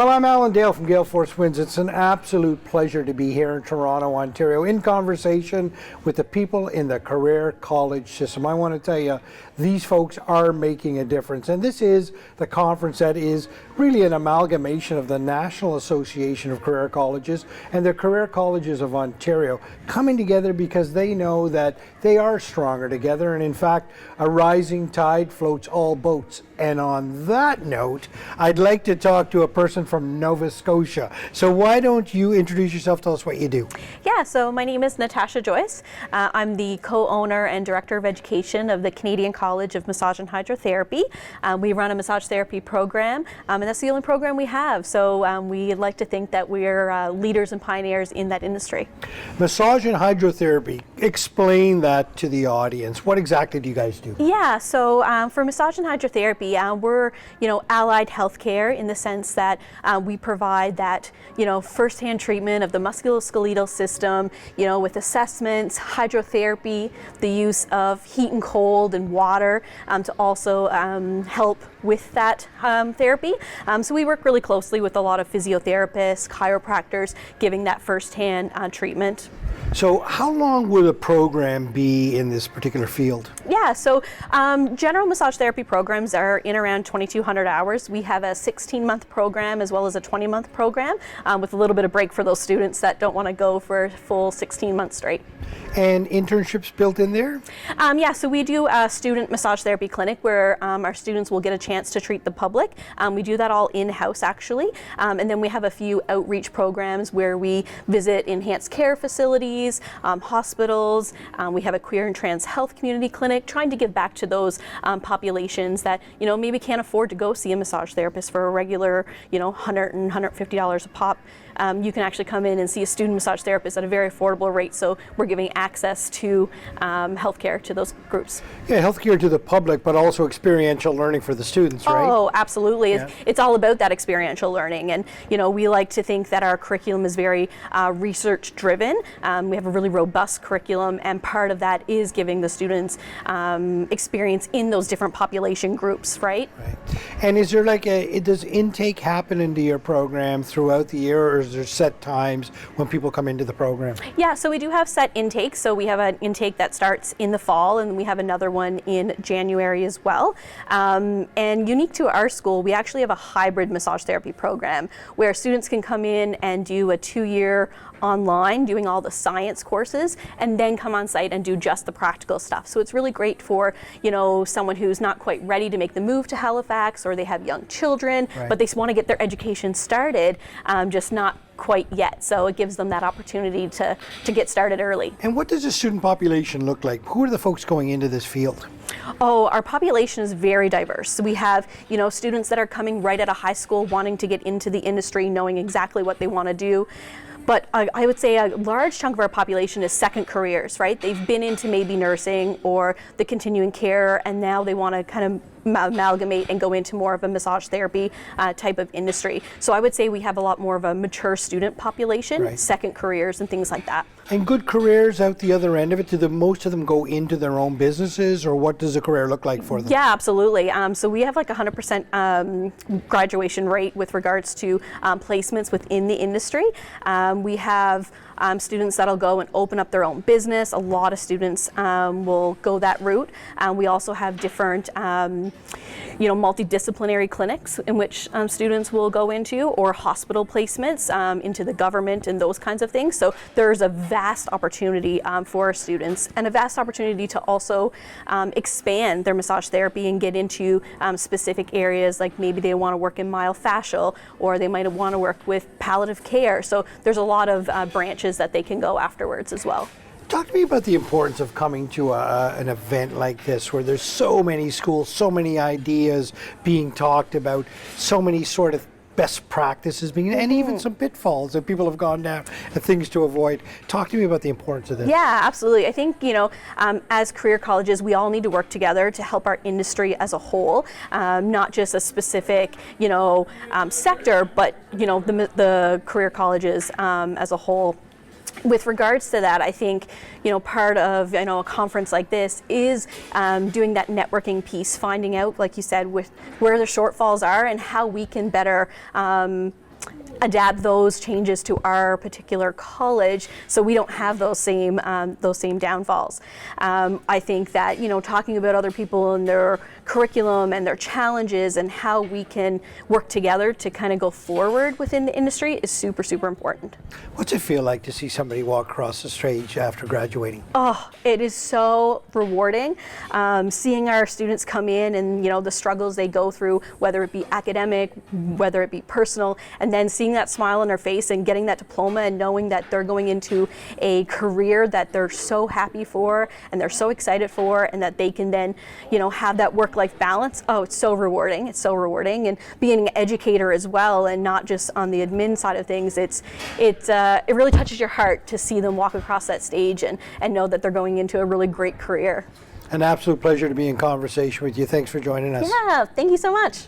Well, I'm Alan Dale from Gale Force Winds. It's an absolute pleasure to be here in Toronto, Ontario, in conversation with the people in the career college system. I want to tell you, these folks are making a difference. And this is the conference that is really an amalgamation of the National Association of Career Colleges and the Career Colleges of Ontario coming together because they know that they are stronger together. And in fact, a rising tide floats all boats. And on that note, I'd like to talk to a person from Nova Scotia. So why don't you introduce yourself, tell us what you do. Yeah, so my name is Natasha Joyce. I'm the co-owner and director of education of the Canadian College of Massage and Hydrotherapy. We run a massage therapy program, and that's the only program we have. So we like to think that we're leaders and pioneers in that industry. Massage and hydrotherapy, explain that to the audience. What exactly do you guys do? Yeah, so for massage and hydrotherapy, we're allied healthcare in the sense that we provide that first-hand treatment of the musculoskeletal system, with assessments, hydrotherapy, the use of heat and cold and water to also help with that therapy. So we work really closely with a lot of physiotherapists, chiropractors, giving that first-hand treatment. So how long will a program be in this particular field? Yeah, so general massage therapy programs are in around 2,200 hours. We have a 16-month program as well as a 20-month program with a little bit of break for those students that don't want to go for a full 16 months straight. And internships built in there? Yeah, so we do a student massage therapy clinic where our students will get a chance to treat the public. We do that all in-house actually. And then we have a few outreach programs where we visit enhanced care facilities, hospitals. We have a queer and trans health community clinic, trying to give back to those populations that maybe can't afford to go see a massage therapist for a regular $100 and $150 a pop. You can actually come in and see a student massage therapist at a very affordable rate, so we're giving access to healthcare to those groups. Yeah, healthcare to the public, but also experiential learning for the students, right? Oh, absolutely. Yeah. It's all about that experiential learning, and we like to think that our curriculum is very research driven. We have a really robust curriculum, and part of that is giving the students experience in those different population groups, right? Right. And is there does intake happen into your program throughout the year, or is there set times when people come into the program? Yeah, so we do have set intakes. So we have an intake that starts in the fall, and we have another one in January as well. And unique to our school, we actually have a hybrid massage therapy program where students can come in and do a 2-year online doing all the science courses and then come on site and do just the practical stuff. So it's really great for someone who's not quite ready to make the move to Halifax, or they have young children, right, but they want to get their education started, just not quite yet. So it gives them that opportunity to get started early. And what does the student population look like? Who are the folks going into this field? Oh, our population is very diverse. So we have, students that are coming right out of high school wanting to get into the industry, knowing exactly what they want to do. But I would say a large chunk of our population is second careers, right? They've been into maybe nursing or the continuing care, and now they want to kind of amalgamate and go into more of a massage therapy type of industry. So I would say we have a lot more of a mature student population, right, second careers and things like that. And good careers out the other end of it? Do most of them go into their own businesses, or what does a career look like for them? Yeah, absolutely. So we have like 100% graduation rate with regards to placements within the industry. We have students that'll go and open up their own business. A lot of students will go that route. We also have different multidisciplinary clinics in which students will go into, or hospital placements into the government and those kinds of things. So there's a vast opportunity for our students, and a vast opportunity to also expand their massage therapy and get into specific areas, like maybe they want to work in myofascial, or they might want to work with palliative care. So there's a lot of branches that they can go afterwards as well. Talk to me about the importance of coming to an event like this, where there's so many schools, so many ideas being talked about, so many sort of best practices being, and even some pitfalls that people have gone down and things to avoid. Talk to me about the importance of this. Yeah, absolutely. I think, as career colleges, we all need to work together to help our industry as a whole, not just a specific, sector, but, the career colleges as a whole. With regards to that, I think, part of, a conference like this is doing that networking piece, finding out, like you said, with where the shortfalls are and how we can better adapt those changes to our particular college so we don't have those same downfalls. I think that, you know, talking about other people and their curriculum and their challenges and how we can work together to kind of go forward within the industry is super, super important. What's it feel like to see somebody walk across the stage after graduating? Oh, it is so rewarding. Seeing our students come in and, you know, the struggles they go through, whether it be academic, whether it be personal, and then seeing that smile on their face and getting that diploma and knowing that they're going into a career that they're so happy for and they're so excited for, and that they can then, you know, have that work-life balance. Oh, it's so rewarding. It's so rewarding. And being an educator as well, and not just on the admin side of things, it really touches your heart to see them walk across that stage and know that they're going into a really great career. An absolute pleasure to be in conversation with you. Thanks for joining us. Yeah, thank you so much.